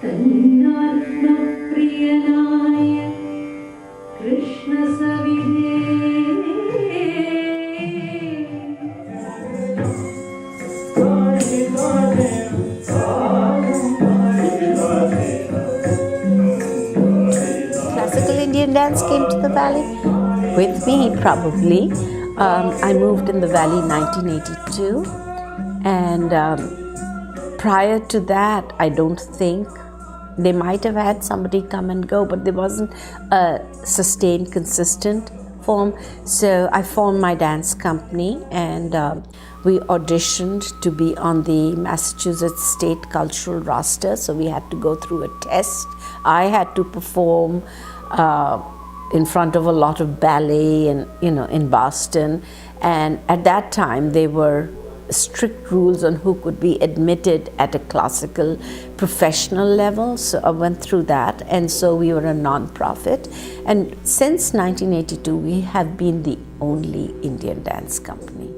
Classical Indian dance came to the valley with me, probably. I moved in the valley in 1982, and prior to that, I don't think they might have had somebody come and go, but there wasn't a sustained, consistent form. So I formed my dance company, and we auditioned to be on the Massachusetts State Cultural roster. So we had to go through a test. I had to perform in front of a lot of ballet and in Boston, and at that time there were strict rules on who could be admitted at a classical professional level. So I went through that, and so we were a non-profit, and since 1982 we have been the only Indian dance company.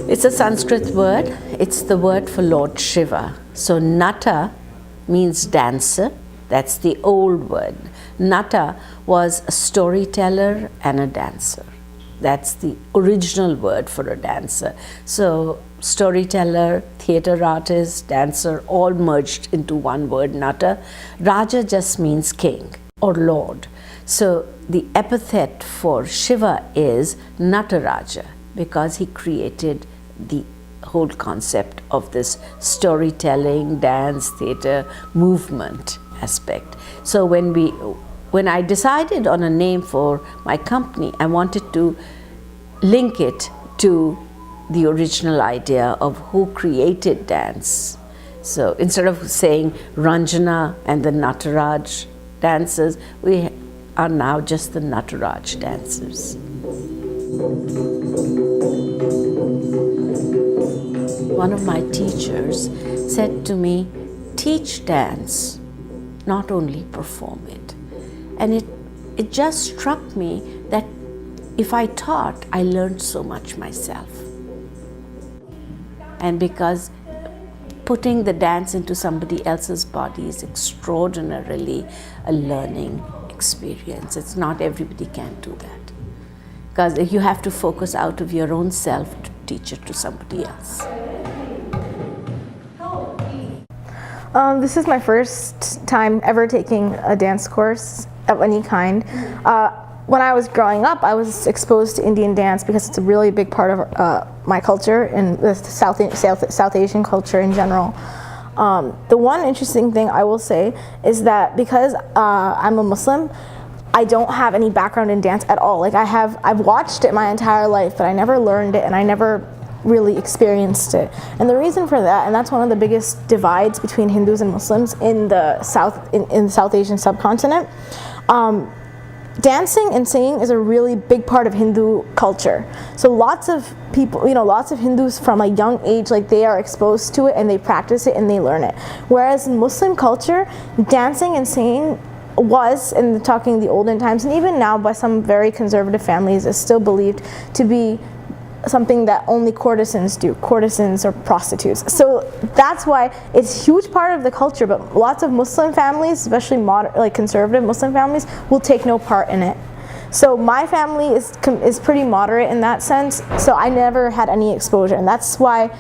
It's a Sanskrit word. It's the word for Lord Shiva. So Nata means dancer. That's the old word. Nata was a storyteller and a dancer. That's the original word for a dancer. So storyteller, theater artist, dancer, all merged into one word, Nata. Raja just means king or lord. So the epithet for Shiva is Nataraja, because he created the whole concept of this storytelling, dance, theater, movement aspect. So when I decided on a name for my company, I wanted to link it to the original idea of who created dance. So instead of saying Ranjana and the Nataraj dancers, we are now just the Nataraj dancers. One of my teachers said to me, teach dance, not only perform it. And it just struck me that if I taught, I learned so much myself. And because putting the dance into somebody else's body is extraordinarily a learning experience. It's not everybody can do that, because you have to focus out of your own self to teach it to somebody else. This is my first time ever taking a dance course of any kind. When I was growing up, I was exposed to Indian dance because it's a really big part of my culture and the South Asian culture in general. The one interesting thing I will say is that because I'm a Muslim, I don't have any background in dance at all. Like I've watched it my entire life, but I never learned it and I never really experienced it. And the reason for that, and that's one of the biggest divides between Hindus and Muslims in the South Asian subcontinent, dancing and singing is a really big part of Hindu culture. So lots of people, lots of Hindus from a young age, like they are exposed to it and they practice it and they learn it. Whereas in Muslim culture, dancing and singing was, in talking the olden times, and even now by some very conservative families, is still believed to be something that only courtesans do, courtesans or prostitutes. So that's why it's a huge part of the culture, but lots of Muslim families, especially conservative Muslim families, will take no part in it. So my family is pretty moderate in that sense, so I never had any exposure, and that's why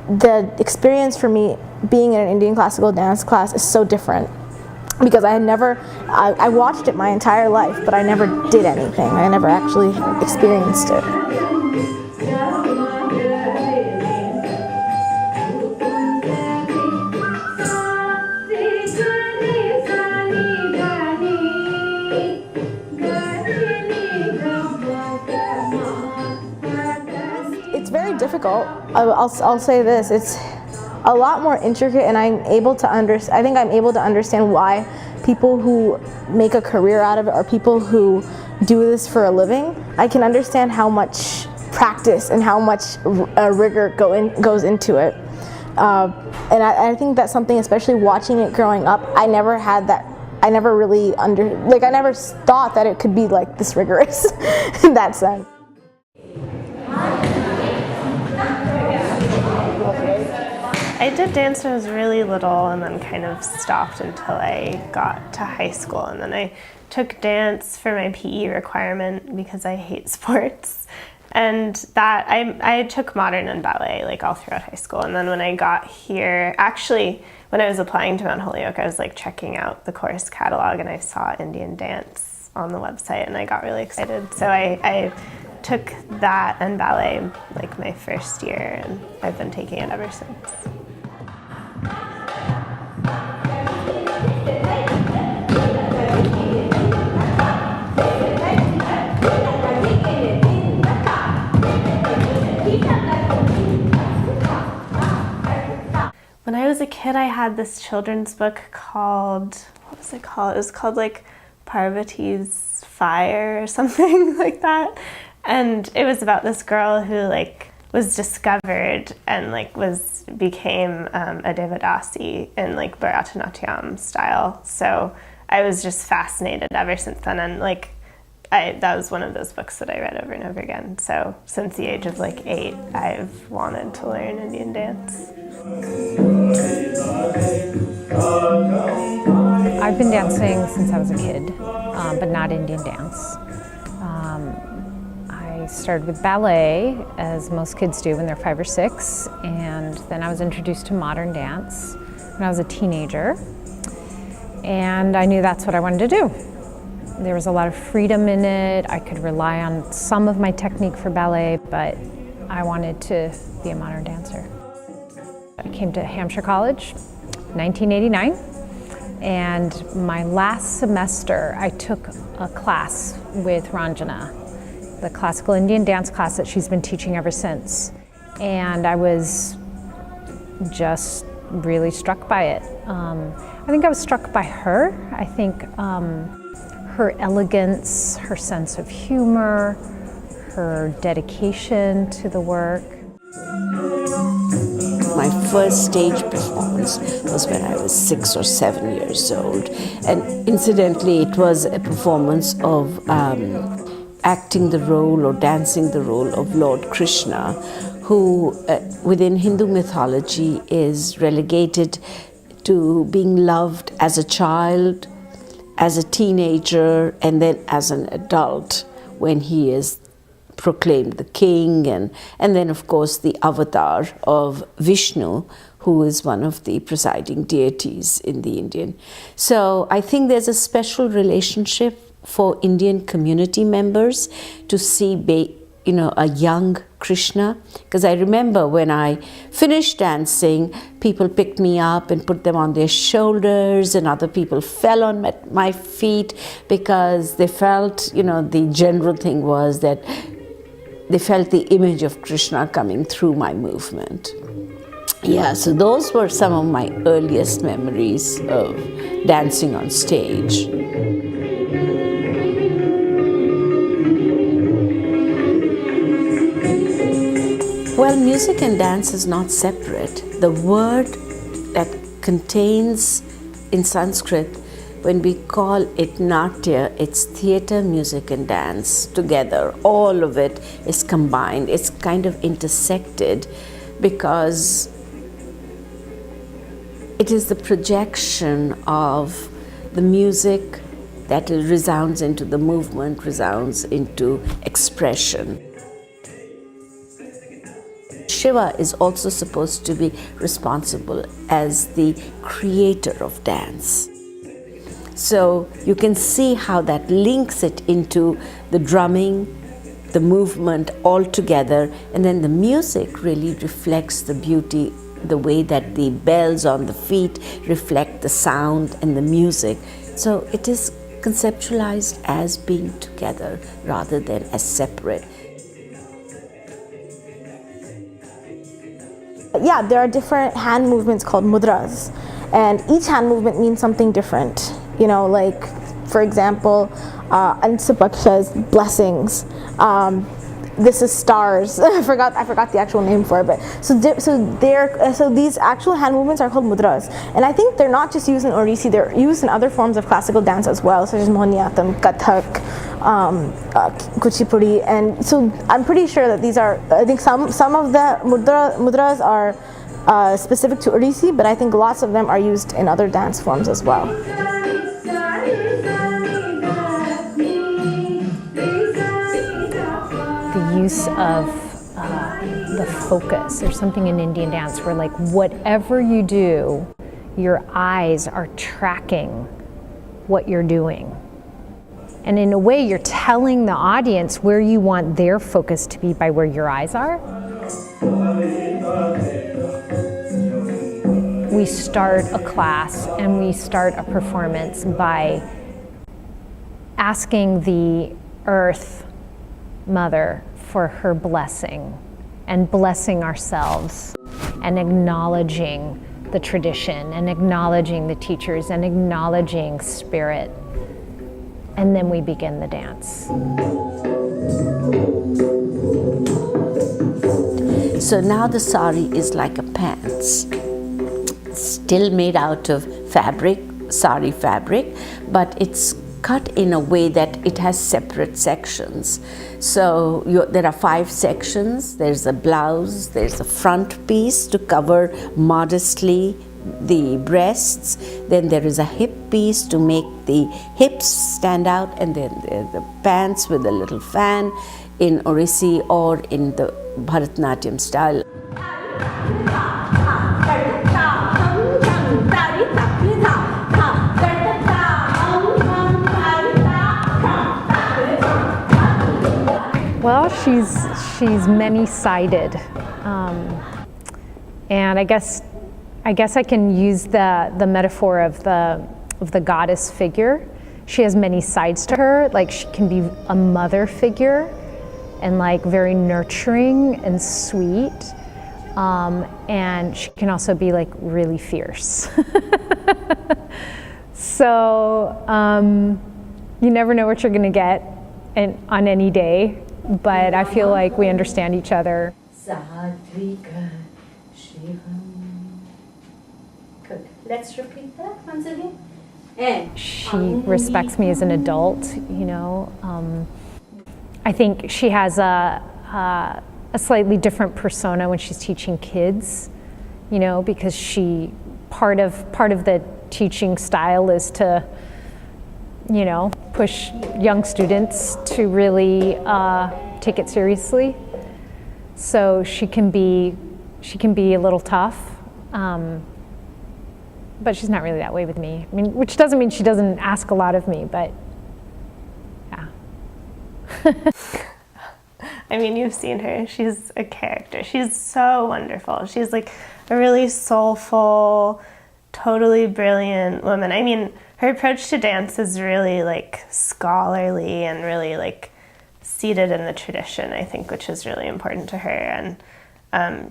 the experience for me being in an Indian classical dance class is so different. Because I watched it my entire life, but I never did anything. I never actually experienced it. It's very difficult. I'll say this. It's a lot more intricate, and I think I'm able to understand why people who make a career out of it, or people who do this for a living, I can understand how much practice and how much rigor goes into it. And I think that's something, especially watching it growing up, I never had that. I never really I never thought that it could be like this rigorous in that sense. I did dance when I was really little and then kind of stopped until I got to high school. And then I took dance for my PE requirement because I hate sports. And that I took modern and ballet like all throughout high school. And then when I got here, actually when I was applying to Mount Holyoke, I was like checking out the course catalog and I saw Indian dance on the website and I got really excited. So I took that and ballet like my first year and I've been taking it ever since. When I was a kid, I had this children's book called, what was it called? It was called like Parvati's Fire or something like that. And it was about this girl who like was discovered and like became a Devadasi in like Bharatanatyam style. So I was just fascinated ever since then. And like that was one of those books that I read over and over again. So since the age of like 8, I've wanted to learn Indian dance. I've been dancing since I was a kid, but not Indian dance. I started with ballet, as most kids do when they're 5 or 6, and then I was introduced to modern dance when I was a teenager, and I knew that's what I wanted to do. There was a lot of freedom in it. I could rely on some of my technique for ballet, but I wanted to be a modern dancer. I came to Hampshire College, 1989, and my last semester I took a class with Ranjana, the classical Indian dance class that she's been teaching ever since. And I was just really struck by it. I think I was struck by her. I think her elegance, her sense of humor, her dedication to the work. My first stage performance was when I was 6 or 7 years old. And incidentally, it was a performance of acting the role or dancing the role of Lord Krishna, who within Hindu mythology is relegated to being loved as a child, as a teenager, and then as an adult when he is proclaimed the king, and then of course the avatar of Vishnu, who is one of the presiding deities in the Indian. So I think there's a special relationship for Indian community members to see a young Krishna, because I remember when I finished dancing, people picked me up and put them on their shoulders, and other people fell on my feet because they felt, the general thing was that they felt the image of Krishna coming through my movement. Yeah, so those were some of my earliest memories of dancing on stage. Well, music and dance is not separate. The word that contains in Sanskrit, when we call it natya, it's theatre, music and dance together. All of it is combined. It's kind of intersected because it is the projection of the music that resounds into the movement, resounds into expression. Shiva is also supposed to be responsible as the creator of dance. So you can see how that links it into the drumming, the movement all together, and then the music really reflects the beauty, the way that the bells on the feet reflect the sound and the music. So it is conceptualized as being together rather than as separate. Yeah, there are different hand movements called mudras, and each hand movement means something different. Like, for example, Ansapaksha's blessings. This is stars. I forgot the actual name for it, but so these actual hand movements are called mudras, and I think they're not just used in Odissi; they're used in other forms of classical dance as well, such as Mohiniyattam, Kathak, Kuchipudi, and so I'm pretty sure that these are. I think some of the mudras are specific to Odissi, but I think lots of them are used in other dance forms as well. The use of the focus. There's something in Indian dance where, like, whatever you do, your eyes are tracking what you're doing. And in a way, you're telling the audience where you want their focus to be by where your eyes are. We start a class and we start a performance by asking the Earth Mother for her blessing and blessing ourselves and acknowledging the tradition and acknowledging the teachers and acknowledging spirit. And then we begin the dance. So now the sari is like a pants, still made out of fabric, sari fabric, but it's cut in a way that it has separate sections. So there are 5 sections. There's a blouse, there's a front piece to cover modestly the breasts, then there is a hip piece to make the hips stand out, and then the pants with a little fan in Odissi or in the Bharatanatyam style. Well, she's many-sided, and I guess I can use the metaphor of the goddess figure. She has many sides to her. Like, she can be a mother figure and like very nurturing and sweet, and she can also be like really fierce. So you never know what you're gonna get on any day, but I feel like we understand each other. Let's repeat that once again. And she respects me as an adult, you know. I think she has a slightly different persona when she's teaching kids, you know, because part of the teaching style is to, you know, push young students to really take it seriously. So she can be a little tough. But she's not really that way with me. I mean, which doesn't mean she doesn't ask a lot of me, but yeah. I mean, you've seen her. She's a character. She's so wonderful. She's like a really soulful, totally brilliant woman. I mean, her approach to dance is really like scholarly and really like seated in the tradition, I think, which is really important to her. And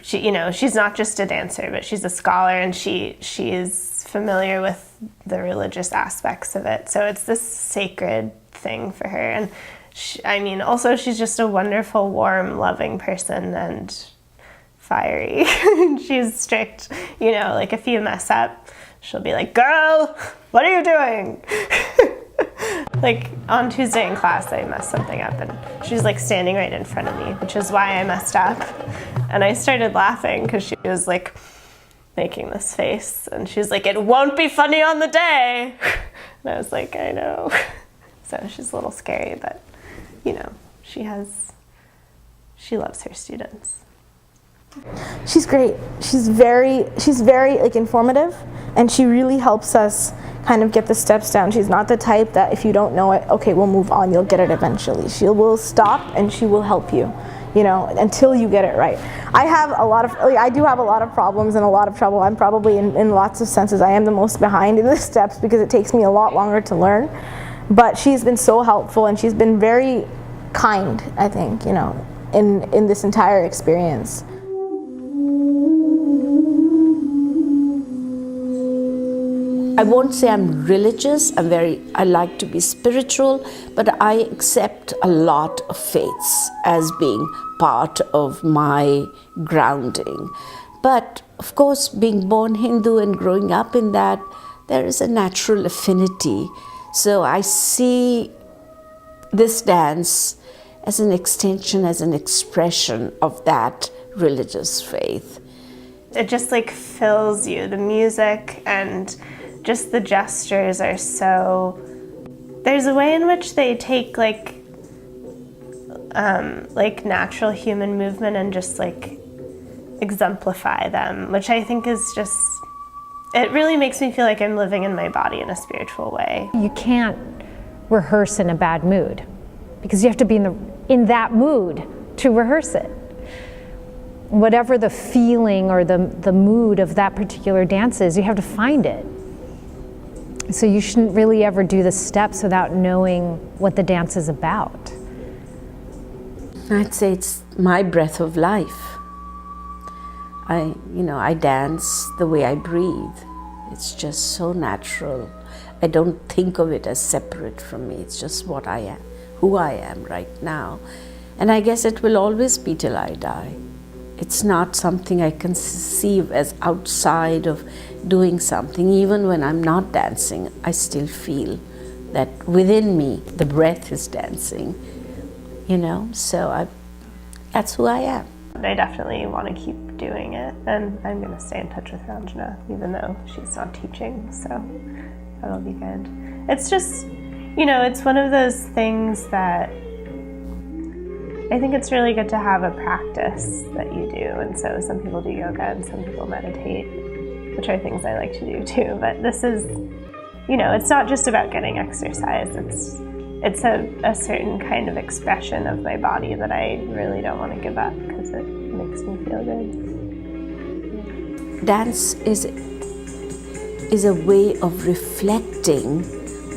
she, you know, she's not just a dancer, but she's a scholar, and she is familiar with the religious aspects of it. So it's this sacred thing for her. And I mean, also she's just a wonderful, warm, loving person and fiery. She's strict, you know, like if you mess up, she'll be like, "Girl, what are you doing?" Like on Tuesday in class, I messed something up and she's like standing right in front of me, which is why I messed up. And I started laughing because she was like making this face and she's like, "It won't be funny on the day." And I was like, "I know." So she's a little scary, but you know, she loves her students. She's great. She's very like informative, and she really helps us kind of get the steps down. She's not the type that if you don't know it, okay, we'll move on, you'll get it eventually. She will stop and she will help you, you know, until you get it right. I do have a lot of problems and a lot of trouble. I'm probably in lots of senses, I am the most behind in the steps because it takes me a lot longer to learn. But she's been so helpful and she's been very kind, I think, you know, in this entire experience. I won't say I'm religious, I like to be spiritual, but I accept a lot of faiths as being part of my grounding. But of course, being born Hindu and growing up in that, there is a natural affinity. So I see this dance as an extension, as an expression of that religious faith. it just like fills you. The music and just the gestures are so, there's a way in which they take like natural human movement and just like exemplify them, which I think is just, it really makes me feel like I'm living in my body in a spiritual way. You can't rehearse in a bad mood because you have to be in that mood to rehearse it. Whatever the feeling or the mood of that particular dance is, you have to find it. So you shouldn't really ever do the steps without knowing what the dance is about. I'd say it's my breath of life. I dance the way I breathe. It's just so natural. I don't think of it as separate from me. It's just what I am, who I am right now. And I guess it will always be till I die. It's not something I conceive as outside of doing something. Even when I'm not dancing, I still feel that within me, the breath is dancing, so that's who I am. I definitely want to keep doing it, and I'm going to stay in touch with Ranjana, even though she's not teaching, so that'll be good. It's just, it's one of those things that I think it's really good to have a practice that you do, and so some people do yoga and some people meditate, which are things I like to do too, but this is, it's not just about getting exercise, it's a certain kind of expression of my body that I really don't want to give up because it makes me feel good. Dance is a way of reflecting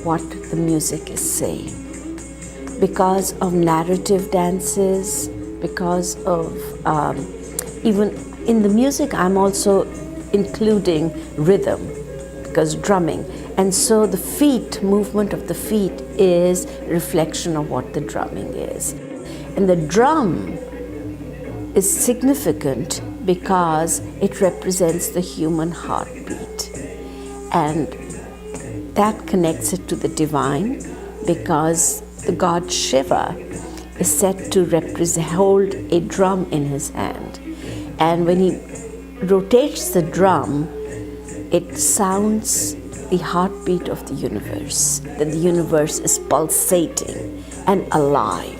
what the music is saying. Because of narrative dances, because of even in the music, I'm also including rhythm, because drumming. And so the movement of the feet is reflection of what the drumming is. And the drum is significant because it represents the human heartbeat. And that connects it to the divine because the god Shiva is said to hold a drum in his hand. And when he rotates the drum, it sounds the heartbeat of the universe, that the universe is pulsating and alive.